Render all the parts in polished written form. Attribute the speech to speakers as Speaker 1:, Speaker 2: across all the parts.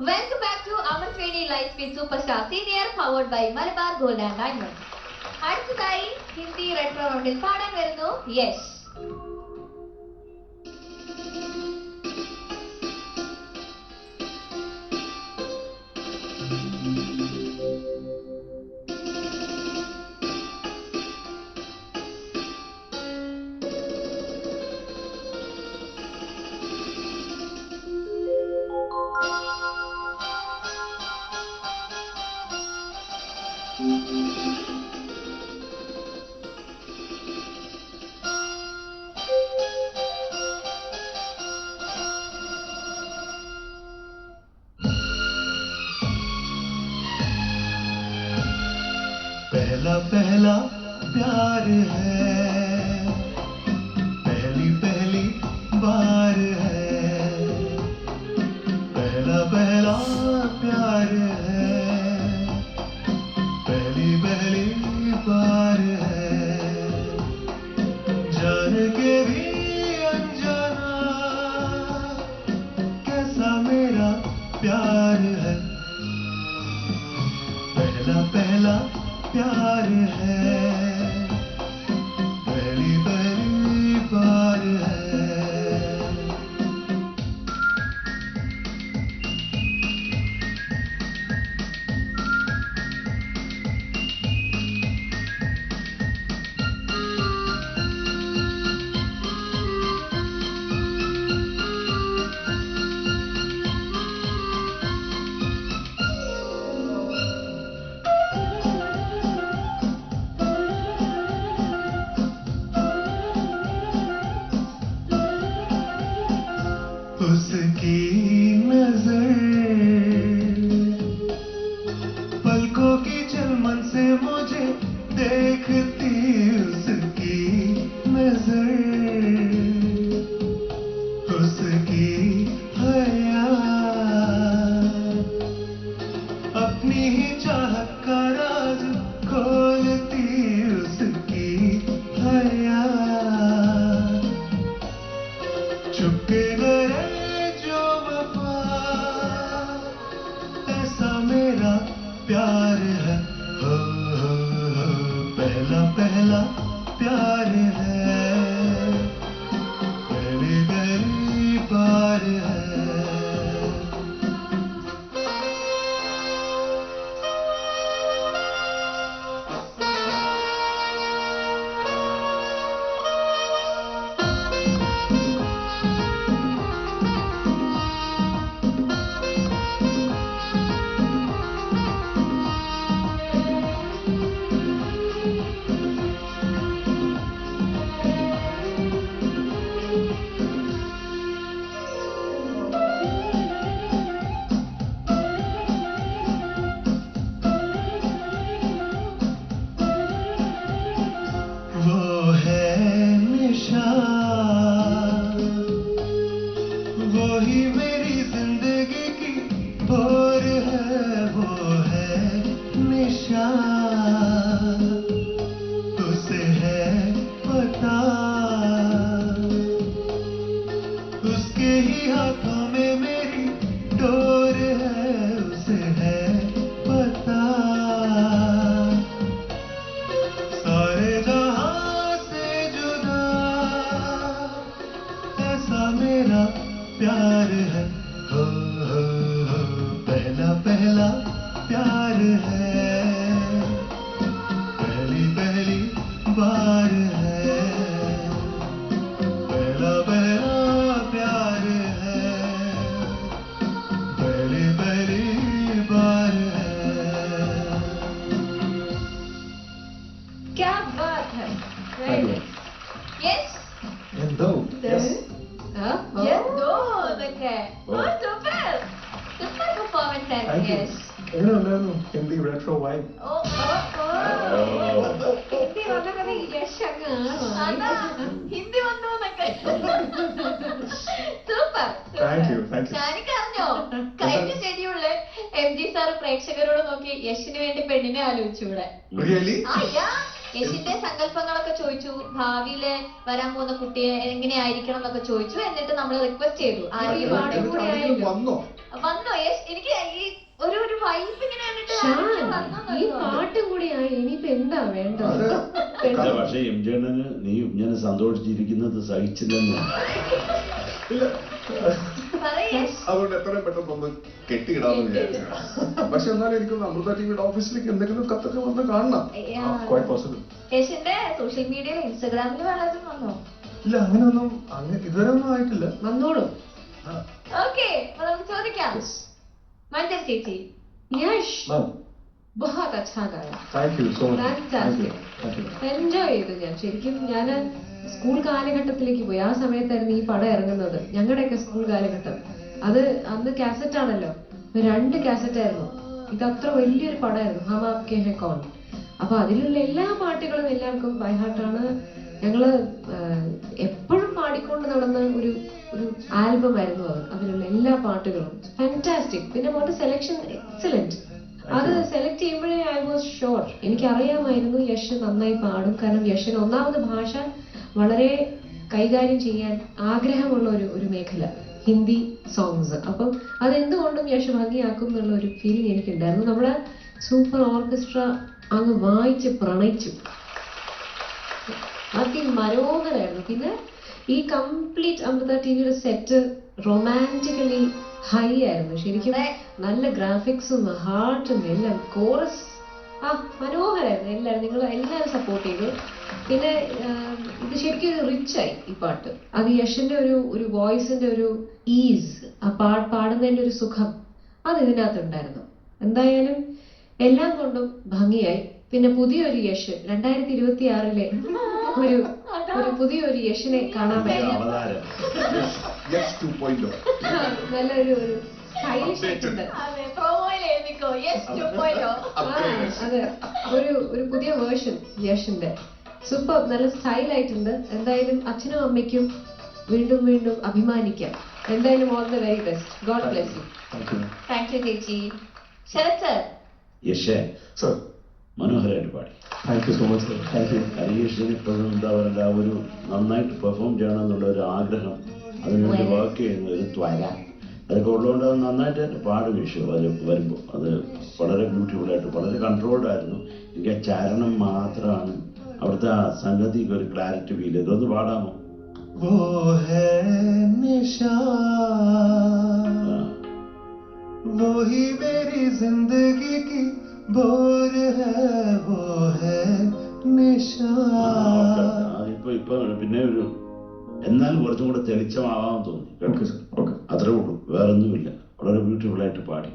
Speaker 1: Welcome back to Amar Sreni Lightspeed Superstar Senior powered by Malabar Gold and Diamonds. അടുത്തതായി Hindi retro റൗണ്ടിൽ പാടാൻ വരുന്നു യശ്.
Speaker 2: पहला पहला प्यार है, पहली पहली बार है, पहला पहला प्यार है, पहली पहली बार है, जान के भी अनजाना कैसा मेरा प्यार है, पहला पहला प्यार है, पहली पहली बार है। उसकी नजर पलकों की चलमन से मुझे देखती, उसकी नजर उसकी हया अपनी ही चाहत का राज खोलती, उसकी हया चुपके प्यार है, हो, पहला पहला प्यार है, पहली पहली बार है। वो ही मेरी जिंदगी की भोर है, वो है निशान, उसे है पता, उसके ही हाथों में मेरी डोर है, उसे है पता, सारे जहां से जुदा ऐसा मेरा प्यार है, हो, पहला पहला प्यार है, पहली पहली बार है, पहला पहला प्यार है, पहली पहली बार है।
Speaker 1: क्या बात है. Yes
Speaker 3: Yes.
Speaker 1: okay. Oh, super. Super performance है.
Speaker 3: Thank you.
Speaker 1: Yes.
Speaker 3: എങ്ങനെയുണ്ടായിരുന്നു ഹിന്ദി റെട്രോ വൈബ്?
Speaker 1: ഹിന്ദി വന്നൊക്കെ യശ് അങ്ങ് ഹിന്ദി വന്നു എന്നൊക്കെ. സൂപ്പർ.
Speaker 3: Thank you.
Speaker 1: ഞാനിക്ക് അറിഞ്ഞോ കഴിഞ്ഞ ഷെഡ്യൂളില് MG സാർ പ്രേക്ഷകരോട് നോക്കി യശിന് വേണ്ടി പെണ്ണിനെ ആലോചിച്ചൂടെ.
Speaker 3: Really?
Speaker 1: ആ യാ യശിന്റെ സങ്കല്പങ്ങളൊക്കെ ചോദിച്ചു, ഭാവിയിലെ വരാൻ പോകുന്ന കുട്ടിയെ എങ്ങനെയായിരിക്കണം എന്നൊക്കെ ചോദിച്ചു. എന്നിട്ട് നമ്മൾ റിക്വസ്റ്റ് ചെയ്തു ആരെയും പാട്ടും കൂടി ആയിരുന്നു. വന്നോ യശ്? എനിക്ക് ഈ ഒരു വൈബ് ഇങ്ങനെ കണ്ടിട്ട്
Speaker 4: ഈ പാട്ടും കൂടിയായി ഇനിയിപ്പോ എന്താ വേണ്ടത്?
Speaker 5: പക്ഷെ എം ജേണന് നീ ഇങ്ങനെ സന്തോഷിച്ചിരിക്കുന്നത് സഹിച്ചില്ലെന്ന്.
Speaker 6: അതുകൊണ്ട് എത്രയും പെട്ടെന്ന് ഒന്ന് കെട്ടിയിടാന്ന് വിചാരിച്ചു. പക്ഷെ എന്നാലും എനിക്ക് അമൃത ടിവിയുടെ ഓഫീസിലേക്ക് എന്തെങ്കിലും കത്തൊക്കെ വന്ന് കാണണം.
Speaker 1: യശിന്റെ സോഷ്യൽ മീഡിയയിൽ ഇൻസ്റ്റാഗ്രാമിൽ വളരെ വന്നോ?
Speaker 3: ഇല്ല, അങ്ങനെയൊന്നും ഇതുവരെ ഒന്നും ആയിട്ടില്ല.
Speaker 4: വന്നോളൂ.
Speaker 1: ഓക്കെ, നമുക്ക് ചോദിക്കാം. മഞ്ജരി ചേച്ചി.
Speaker 4: യശ്
Speaker 3: Ma'am,
Speaker 4: बहुत अच्छा गाया.
Speaker 3: thank you so much.
Speaker 4: Fantastic. Enjoy ചെയ്തു ഞാൻ. ശരിക്കും ഞാൻ സ്കൂൾ കാലഘട്ടത്തിലേക്ക് പോയി. ആ സമയത്തായിരുന്നു ഈ പടം ഇറങ്ങുന്നത്. ഞങ്ങളുടെയൊക്കെ സ്കൂൾ കാലഘട്ടം. അത് അന്ന് കാസറ്റ് ആണല്ലോ. 2 കാസറ്റ് ആയിരുന്നു. ഇത് അത്ര വലിയൊരു പടമായിരുന്നു, ഹം ആപ്കെ ഹൈ കോൺ. അപ്പൊ അതിലുള്ള എല്ലാ പാട്ടുകളും എല്ലാവർക്കും ബൈഹാർട്ടാണ്. ഞങ്ങള് എപ്പോഴും പാടിക്കൊണ്ട് നടന്ന ഒരു ആൽബം ആയിരുന്നു അത്. അതിലുള്ള എല്ലാ പാട്ടുകളും ഫാന്റാസ്റ്റിക്. പിന്നെ മോന്റെ സെലക്ഷൻ എക്സലന്റ്. അത് സെലക്ട് ചെയ്യുമ്പോഴേ ഐ വാസ് ഷുവർ, എനിക്കറിയാമായിരുന്നു യശ് നന്നായി പാടും. കാരണം യശിന് ഒന്നാമത് ഭാഷ വളരെ കൈകാര്യം ചെയ്യാൻ ആഗ്രഹമുള്ള ഒരു മേഖല, ഹിന്ദി സോങ്സ്. അപ്പം അതെന്തുകൊണ്ടും യശ് ഭംഗിയാക്കും എന്നുള്ള ഒരു ഫീലിംഗ് എനിക്കുണ്ടായിരുന്നു. നമ്മുടെ സൂപ്പർ ഓർക്കസ്ട്ര അങ്ങ് വായിച്ച് പ്രണയിച്ചു. അതിമനോഹരായിരുന്നു. പിന്നെ ഈ കംപ്ലീറ്റ് അമൃത ടിവിയുടെ സെറ്റ് റൊമാൻറ്റിക്കലി ഹൈ ആയിരുന്നു. ശരിക്കും നല്ല ഗ്രാഫിക്സും ഹാർട്ടും എല്ലാം. കോറസ് മനോഹരായിരുന്നു. നിങ്ങൾ എല്ലാവരും സപ്പോർട്ട് ചെയ്തു. പിന്നെ ഇത് ശരിക്കും റിച്ച് ആയി ഈ പാട്ട്. അത് യശിന്റെ ഒരു വോയിസിന്റെ ഒരു ഈസ്, ആ പാടുന്നതിന്റെ ഒരു സുഖം അത് ഇതിനകത്തുണ്ടായിരുന്നു. എന്തായാലും എല്ലാം കൊണ്ടും ഭംഗിയായി. പിന്നെ പുതിയൊരു യശ് 2026-ലെ ഒരു പുതിയൊരു യശിനെ കാണാൻ പറ്റും. നല്ലൊരു സ്റ്റൈലിഷ് ആയിട്ടുണ്ട്. അതെ, ഒരു പുതിയ വേർഷൻ യശിന്റെ സൂപ്പർ, നല്ല സ്റ്റൈൽ ആയിട്ടുണ്ട്. എന്തായാലും അച്ഛനും അമ്മയ്ക്കും വീണ്ടും വീണ്ടും അഭിമാനിക്കാം. എന്തായാലും all the very best. God bless you.
Speaker 1: Thank U ചേച്ചി. ശരത് സർ.
Speaker 5: യശേ
Speaker 3: Sir,
Speaker 5: മനോഹരമായിട്ട് പാടി.
Speaker 3: thank you so much, sir. Thank you.
Speaker 5: ഹരീഷിന് ഇപ്പോഴും എന്താ പറയുക, ആ ഒരു നന്നായിട്ട് പെർഫോം ചെയ്യണം എന്നുള്ള ഒരു ആഗ്രഹം, അതിനുവേണ്ടി വർക്ക് ചെയ്യുന്ന ഒരു ത്വര, അതൊക്കെ ഉള്ളതുകൊണ്ട് അത് നന്നായിട്ട് പാടും യേശു. അത് വരുമ്പോൾ അത് വളരെ ബ്യൂട്ടിഫുള്ളായിട്ട് വളരെ കൺട്രോൾഡ് ആയിരുന്നു. എനിക്ക് ആ ചരണം മാത്രമാണ് അവിടുത്തെ ആ സംഗതിക്ക് ഒരു ക്ലാരിറ്റി ഫീൽ ചെയ്തു. ഒന്ന് പാടാമോ?
Speaker 2: वो है निशान, वो ही मेरी जिंदगी की बोर है, वो है निशान.
Speaker 5: ഇപ്പൊ പിന്നെ ഒരു എന്നാലും കുറച്ചും കൂടെ തെളിച്ചമാവാൻ തോന്നി.
Speaker 3: Okay, sir. Okay.
Speaker 5: അത്രേ ഉള്ളൂ, വേറൊന്നുമില്ല. വളരെ ബ്യൂട്ടിഫുള്ളായിട്ട് പാടി.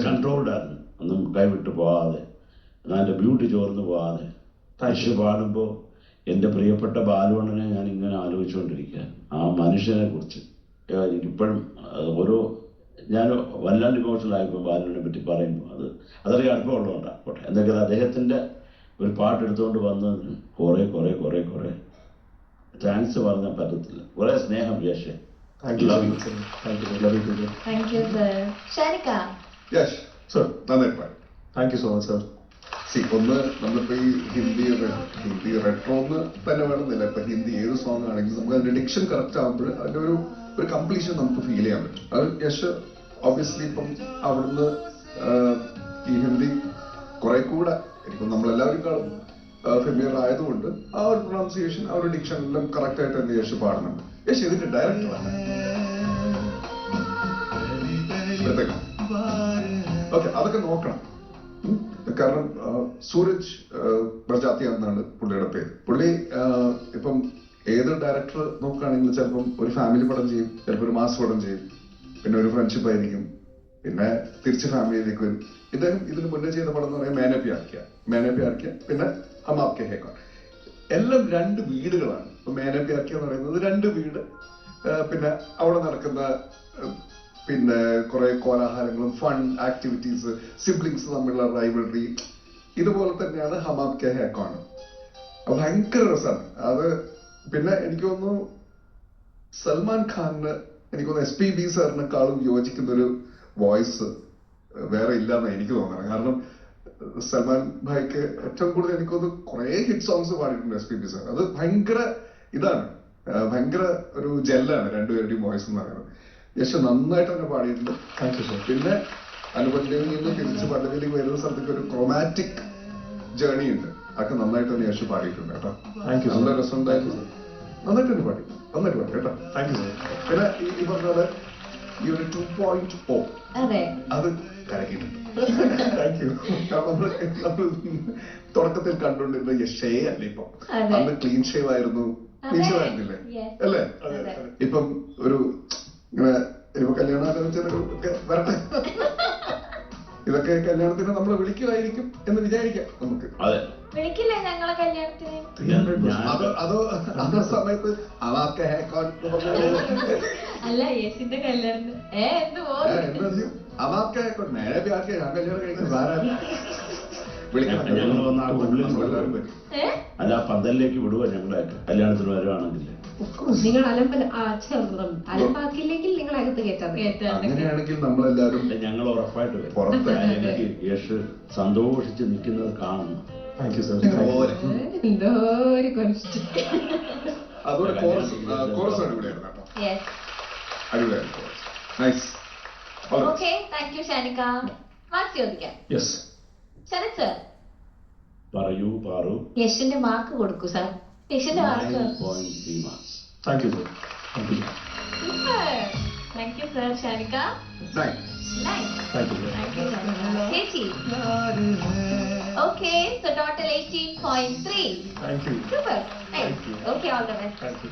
Speaker 5: കൺട്രോൾഡ് ആയിരുന്നു, ഒന്നും കൈവിട്ട് പോവാതെ, അതിൻ്റെ ബ്യൂട്ടി ചോർന്ന് പോവാതെ. യശ് പാടുമ്പോൾ എൻ്റെ പ്രിയപ്പെട്ട ബാലുവണ്ണനെ ഞാൻ ഇങ്ങനെ ആലോചിച്ചുകൊണ്ടിരിക്കുക. ആ മനുഷ്യനെ കുറിച്ച് എനിക്കിപ്പോഴും ഞാൻ വല്ലാണ്ട് ഇമോഷണൽ ആയിപ്പോൾ ബാലുവിനെ പറ്റി പറയുമ്പോൾ അതറിയാൻ അടുപ്പമുള്ളതുകൊണ്ടാണ്. പോട്ടെ, എന്തൊക്കെ അദ്ദേഹത്തിൻ്റെ ഒരു പാട്ടെടുത്തുകൊണ്ട് വന്നതിന് കുറേ താങ്ക്സ് പറഞ്ഞാൽ പറ്റത്തില്ല. കുറേ സ്നേഹം Yash.
Speaker 3: Thank you. Love you, sir. Thank you. Love you too.
Speaker 1: Thank you sir. Sharika.
Speaker 6: Yes
Speaker 3: Sir,
Speaker 6: നന്നായി പാടി.
Speaker 3: thank you so much, sir.
Speaker 6: ഒന്ന് നമ്മളിപ്പോ ഈ ഹിന്ദി റെട്രോ എന്ന് തന്നെ വേണമെന്നില്ല. ഇപ്പൊ ഹിന്ദി ഏത് സോങ് ആണെങ്കിലും നമുക്ക് അതിന്റെ ഡിക്ഷൻ കറക്റ്റ് ആകുമ്പോൾ അതിന്റെ ഒരു കംപ്ലീഷൻ നമുക്ക് ഫീൽ ചെയ്യാൻ പറ്റും. അത് യശ് ഒബ്വിയസ്ലി ഇപ്പം അവിടുന്ന് ഈ ഹിന്ദി കുറെ കൂടെ ഇപ്പം നമ്മളെല്ലാവരും കാണും ഫെമിലിയർ ആയതുകൊണ്ട് ആ ഒരു പ്രൊണൗൺസിയേഷൻ, ആ ഒരു ഡിക്ഷൻ എല്ലാം കറക്റ്റ് ആയിട്ട് തന്നെ യശ് പാടുന്നുണ്ട്. യശ് ഇതിന്റെ ഡയറക്ടറാണ്. ഓക്കെ, അതൊക്കെ നോക്കണം. കാരണം സൂരജ് പ്രജാതി എന്നാണ് പുള്ളിയുടെ പേര്. പുള്ളി ഇപ്പം ഏത് ഡയറക്ടർ നോക്കുകയാണെങ്കിൽ ചിലപ്പം ഒരു ഫാമിലി പടം ചെയ്യും, ചിലപ്പോൾ ഒരു മാസ് പടം ചെയ്യും, പിന്നെ ഒരു ഫ്രണ്ട്ഷിപ്പ് ആയിരിക്കും, പിന്നെ തിരിച്ച് ഫാമിലിയിലേക്ക് വരും. ഇദ്ദേഹം ഇതിന് മുന്നേ ചെയ്ത പടം എന്ന് പറയാൻ മേനെ പ്യാർ കിയ, പിന്നെ ഹം ആപ്കെ ഹൈ കോൺ. എല്ലാം 2 വീടുകളാണ്. ഇപ്പൊ മേനെ പ്യാർ കിയ എന്ന് പറയുന്നത് 2 വീട്, പിന്നെ അവിടെ നടക്കുന്ന പിന്നെ കുറെ കോലാഹലങ്ങളും ഫൺ ആക്ടിവിറ്റീസ്, സിബ്ലിങ്സ് തമ്മിലുള്ള റൈവൽറി, ഇതുപോലെ തന്നെയാണ് ഹം ആപ്കെ ഹൈ കോൺ. ഭയങ്കര രസമാണ് അത്. പിന്നെ എനിക്ക് തോന്നുന്നു സൽമാൻ ഖാനിന് എനിക്ക് തോന്നുന്നു SPB സാറിനെക്കാളും യോജിക്കുന്ന ഒരു വോയിസ് വേറെ ഇല്ലാന്ന് എനിക്ക് തോന്നുന്നത്. കാരണം സൽമാൻ ഭായിക്ക് ഏറ്റവും കൂടുതൽ എനിക്കൊന്ന് കുറെ ഹിറ്റ് സോങ്സ് പാടിയിട്ടുണ്ട് SPB സാർ. അത് ഭയങ്കര ഇതാണ്, ഭയങ്കര ഒരു ജെല്ലാണ് രണ്ടുപേരുടെയും വോയിസ് എന്ന് പറയുന്നത്. യശ് നന്നായിട്ട് തന്നെ പാടിയിട്ടുണ്ട്.
Speaker 3: Thank you sir.
Speaker 6: പിന്നെ അനുപല്ലയിൽ നിന്ന് തിരിച്ച് പല്ലവിയിലേക്ക് വരുന്ന സ്ഥലത്തേക്ക് ഒരു ക്രോമാറ്റിക് ജേർണി ഉണ്ട്. അതൊക്കെ നന്നായിട്ട് തന്നെ യശ് പാടിയിട്ടുണ്ട് കേട്ടോ.
Speaker 3: താങ്ക് യു
Speaker 6: നല്ല
Speaker 3: സർ.
Speaker 6: രസമുണ്ടായിരുന്നു. നന്നായിട്ട് തന്നെ പാടി, നന്നായിട്ട് പാടി കേട്ടോ.
Speaker 3: Thank you sir.
Speaker 6: പിന്നെ ഈ പറഞ്ഞ പോലെ ഈ ഒരു 2.0
Speaker 1: അതെ.
Speaker 6: അത് കലക്കിയിട്ടുണ്ട്. Thank you. നമ്മൾ തുടക്കത്തിൽ കണ്ടുകൊണ്ടിരുന്ന യശേ അല്ല ഇപ്പം.
Speaker 1: അതെ.
Speaker 6: അന്ന് ക്ലീൻ ഷേവ് ആയിരുന്നു. ക്ലീൻ ഷേവ് ആയിരുന്നില്ലേ?
Speaker 1: Yes.
Speaker 6: അല്ലേ?
Speaker 1: അതെ.
Speaker 6: ഇപ്പം ഒരു ഇങ്ങനെ ഇപ്പൊ കല്യാണാലോചനകളൊക്കെ വരട്ടെ. ഇതൊക്കെ കല്യാണത്തിന് നമ്മളെ വിളിക്കുമായിരിക്കും എന്ന് വിചാരിക്കാം നമുക്ക്.
Speaker 5: അതെ.
Speaker 1: വിളിക്കില്ലേ ഞങ്ങളെ കല്യാണത്തിന്?
Speaker 6: 300%. അതോ ആ സമയത്ത് അവാക്കെ
Speaker 1: അല്ല യേശുന്റെ കല്യാണത്തിന് എന്ത്
Speaker 6: അവാക്കെ നേരെ വ്യാഖ്യ ഞാൻ കല്യാണം കഴിക്കുന്നത് ആരാണ്? വിളിക്കണം.
Speaker 5: ഞങ്ങൾ വന്ന ആ ഉള്ളിൽ
Speaker 6: എല്ലാവരും വരും.
Speaker 5: അല്ല ആ പന്തലിലേക്ക് വിടുക ഞങ്ങളായിട്ട് കല്യാണത്തിന് വരുവാണെങ്കിൽ.
Speaker 4: നിങ്ങൾ അലമ്പാക്കില്ലെങ്കിൽ നിങ്ങൾ അകത്ത് കയറ്റാതെ.
Speaker 6: അങ്ങനെയാണെങ്കിൽ നമ്മളെല്ലാവരും
Speaker 5: ഞങ്ങൾ ഉറപ്പായിട്ട് വരും.
Speaker 6: പുറത്ത്
Speaker 5: കാരണം എനിക്ക് യേശു സന്തോഷിച്ച് നിൽക്കുന്നത് കാണുന്നു.
Speaker 3: Thank you sir.
Speaker 6: ഇതുപോലെ.
Speaker 4: എന്തോ ഒരു question.
Speaker 6: അതുപോലെ കോറസ് അടിപൊളിയായിരുന്നു കേട്ടോ.
Speaker 1: യെസ്.
Speaker 6: അടിപൊളിയായിരുന്നു chorus. Nice.
Speaker 1: Okay, thank you Shanikka. Mark ചോദിക്കാം.
Speaker 3: യെസ്.
Speaker 1: ശരത് സർ,
Speaker 5: പറയൂ പാറു.
Speaker 1: യശിന്റെ മാർക്ക് കൊടുക്കൂ സാർ. യശിന്റെ mark.
Speaker 5: 9.3 marks.
Speaker 3: Thank you sir. Thank you.
Speaker 1: Thank you sir. Shanikka.
Speaker 6: Nice.
Speaker 1: Nice.
Speaker 3: Thank you sir.
Speaker 1: Thank you sir. ചേച്ചി. Okay, so total 18.3.
Speaker 3: Thank you.
Speaker 1: Super.
Speaker 3: Thank you.
Speaker 1: Okay, all the best.
Speaker 3: Thank U.